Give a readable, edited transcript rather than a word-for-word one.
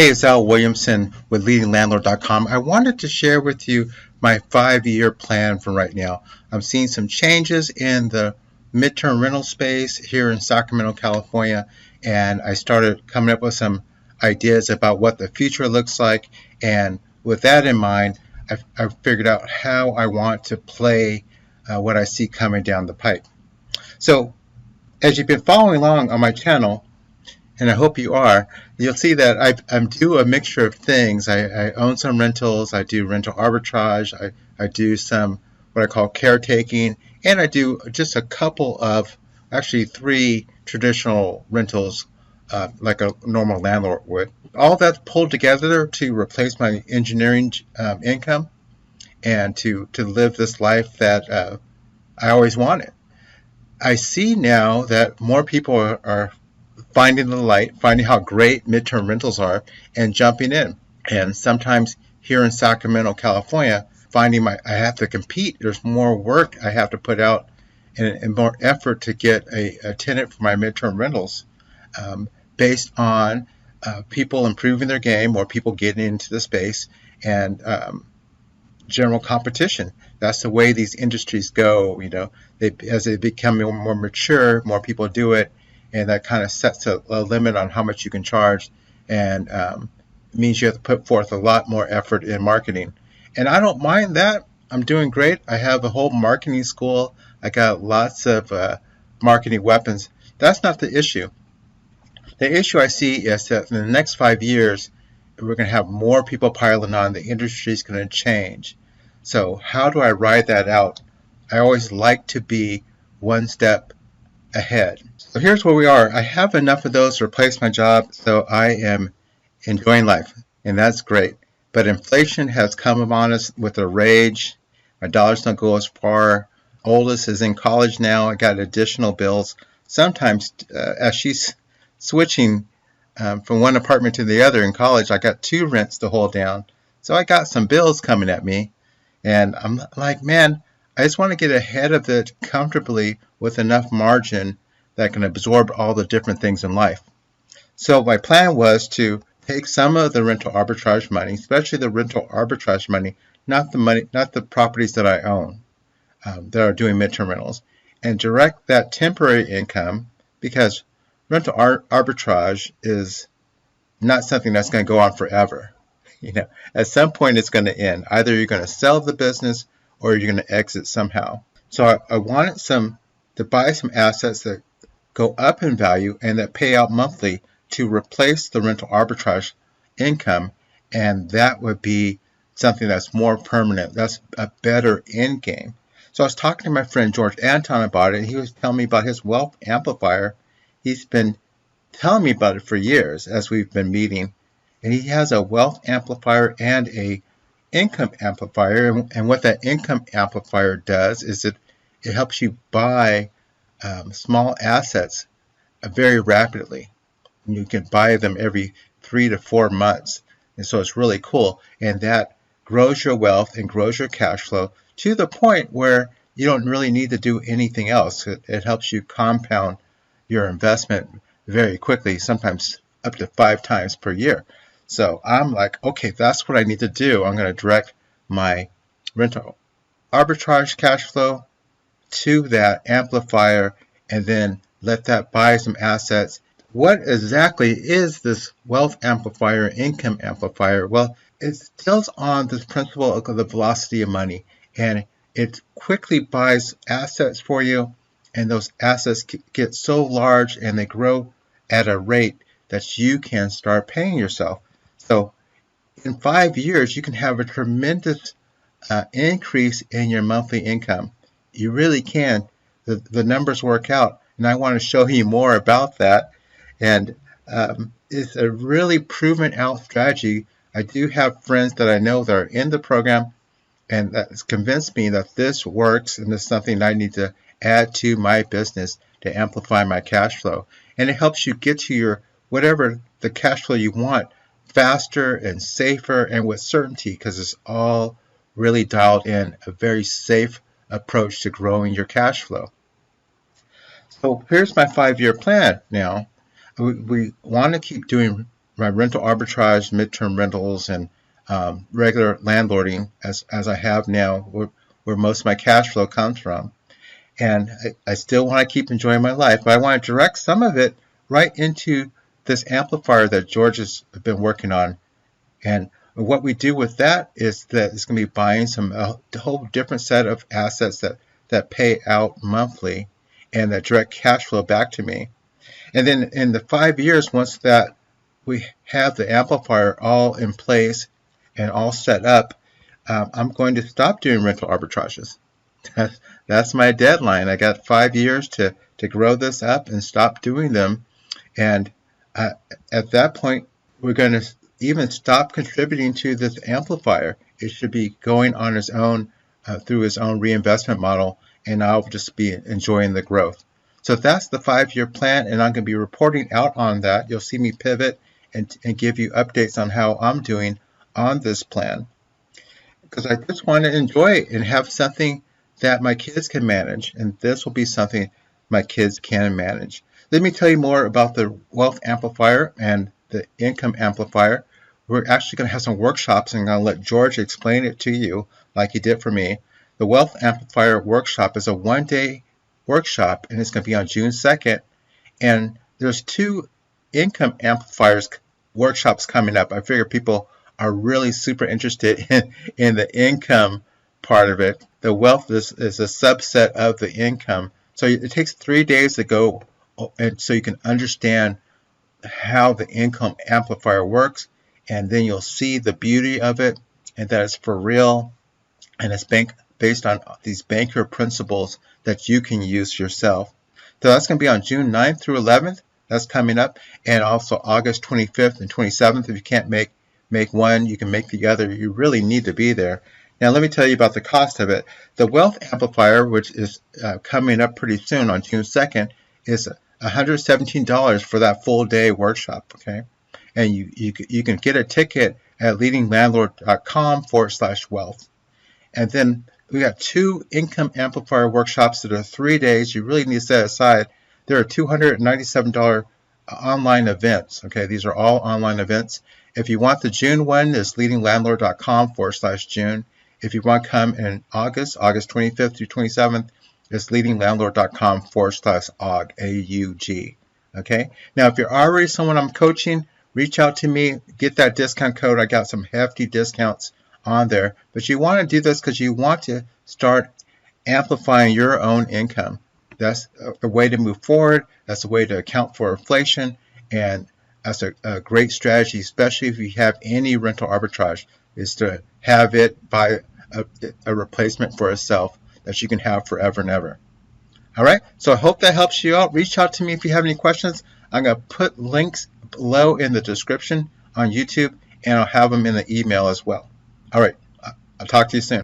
Hey, it's Al Williamson with LeadingLandlord.com. I wanted to share with you my 5-year plan for right now. I'm seeing some changes in the midterm rental space here in Sacramento, California, and I started coming up with some ideas about what the future looks like. And with that in mind, I figured out how I want to play what I see coming down the pipe. So, as you've been following along on my channel, and I hope you are, you'll see that I do a mixture of things. I own some rentals, I do rental arbitrage, I do some what I call caretaking, and I do just a couple of, actually 3 traditional rentals like a normal landlord would. All that's pulled together to replace my engineering income and to live this life that I always wanted. I see now that more people are finding the light, finding how great midterm rentals are, and jumping in. And sometimes here in Sacramento, California, finding I have to compete. There's more work I have to put out and more effort to get a tenant for my midterm rentals based on people improving their game, more people getting into the space, and general competition. That's the way these industries go. As they become more mature, more people do it, and that kind of sets a limit on how much you can charge, and means you have to put forth a lot more effort in marketing. And I don't mind that. I'm doing great. I have a whole marketing school. I got lots of marketing weapons. That's not the issue. The issue I see is that in the next 5 years, we're going to have more people piling on. The industry is going to change. So how do I ride that out? I always like to be one step ahead. So here's where we are. I have enough of those to replace my job, so I am enjoying life, and that's great. But inflation has come upon us with a rage. My dollars don't go as far. Oldest is in college now. I got additional bills. Sometimes as she's switching from one apartment to the other in college, I got 2 rents to hold down. So I got some bills coming at me, and I'm like, man, I just want to get ahead of it comfortably with enough margin that can absorb all the different things in life. So my plan was to take some of the rental arbitrage money, especially the rental arbitrage money, not the properties that I own that are doing midterm rentals, and direct that temporary income, because rental arbitrage is not something that's going to go on forever. At some point it's going to end. Either you're going to sell the business or you're going to exit somehow. So I wanted to buy some assets that go up in value and that pay out monthly to replace the rental arbitrage income, and that would be something that's more permanent. That's a better end game. So I was talking to my friend George Antone about it, and he was telling me about his wealth amplifier. He's been telling me about it for years as we've been meeting, and he has a wealth amplifier and a income amplifier. And what that income amplifier does is it helps you buy small assets very rapidly. You can buy them every 3 to 4 months, and so it's really cool, and that grows your wealth and grows your cash flow to the point where you don't really need to do anything else. It helps you compound your investment very quickly, sometimes up to 5 times per year. So I'm like, okay, that's what I need to do. I'm going to direct my rental arbitrage cash flow to that amplifier and then let that buy some assets. What exactly is this wealth amplifier, income amplifier? Well, it deals on this principle of the velocity of money, and it quickly buys assets for you, and those assets get so large and they grow at a rate that you can start paying yourself. So in 5 years, you can have a tremendous increase in your monthly income. You really can. The numbers work out, and I want to show you more about that. And it's a really proven out strategy. I do have friends that I know that are in the program, and that's convinced me that this works, and it's something I need to add to my business to amplify my cash flow. And it helps you get to your whatever the cash flow you want faster and safer and with certainty, because it's all really dialed in, a very safe approach to growing your cash flow. So here's my 5-year plan now. We want to keep doing my rental arbitrage, midterm rentals, and regular landlording as I have now, where most of my cash flow comes from. And I still want to keep enjoying my life, but I want to direct some of it right into this amplifier that George has been working on. And what we do with that is that it's going to be buying a whole different set of assets that pay out monthly and that direct cash flow back to me. And then in the 5 years, once that we have the amplifier all in place and all set up, I'm going to stop doing rental arbitrages. That's my deadline. I got 5 years to grow this up and stop doing them. And at that point, we're going to even stop contributing to this amplifier. It should be going on its own through his own reinvestment model, and I'll just be enjoying the growth. So that's the 5-year plan, and I'm going to be reporting out on that. You'll see me pivot and give you updates on how I'm doing on this plan, because I just want to enjoy it and have something that my kids can manage, and this will be something my kids can manage. Let me tell you more about the Wealth Amplifier and the Income Amplifier. We're actually going to have some workshops, and I'm going to let George explain it to you like he did for me. The Wealth Amplifier Workshop is a one-day workshop, and it's going to be on June 2nd. And there's 2 Income Amplifiers workshops coming up. I figure people are really super interested in the income part of it. The wealth is a subset of the income. So it takes 3 days to go, and so you can understand how the income amplifier works, and then you'll see the beauty of it and that it's for real, and it's based on these banker principles that you can use yourself. So that's going to be on June 9th through 11th. That's coming up, and also August 25th and 27th. If you can't make one, you can make the other. You really need to be there. Now let me tell you about the cost of it. The Wealth Amplifier, which is coming up pretty soon on June 2nd, is $117 for that full day workshop. Okay, and you can get a ticket at leadinglandlord.com/wealth. And then we got 2 Income Amplifier workshops that are 3 days. You really need to set aside. There are $297 online events. Okay, these are all online events. If you want the June one, it's leadinglandlord.com/June. If you want to come in August 25th through 27th, it's leadinglandlord.com/AUG, AUG. Okay, now if you're already someone I'm coaching, reach out to me, get that discount code. I got some hefty discounts on there. But you want to do this because you want to start amplifying your own income. That's the way to move forward. That's the way to account for inflation, and that's a great strategy, especially if you have any rental arbitrage, is to have it buy a replacement for itself that you can have forever and ever. All right, so I hope that helps you out. Reach out to me if you have any questions. I'm going to put links below in the description on YouTube, and I'll have them in the email as well. All right, I'll talk to you soon.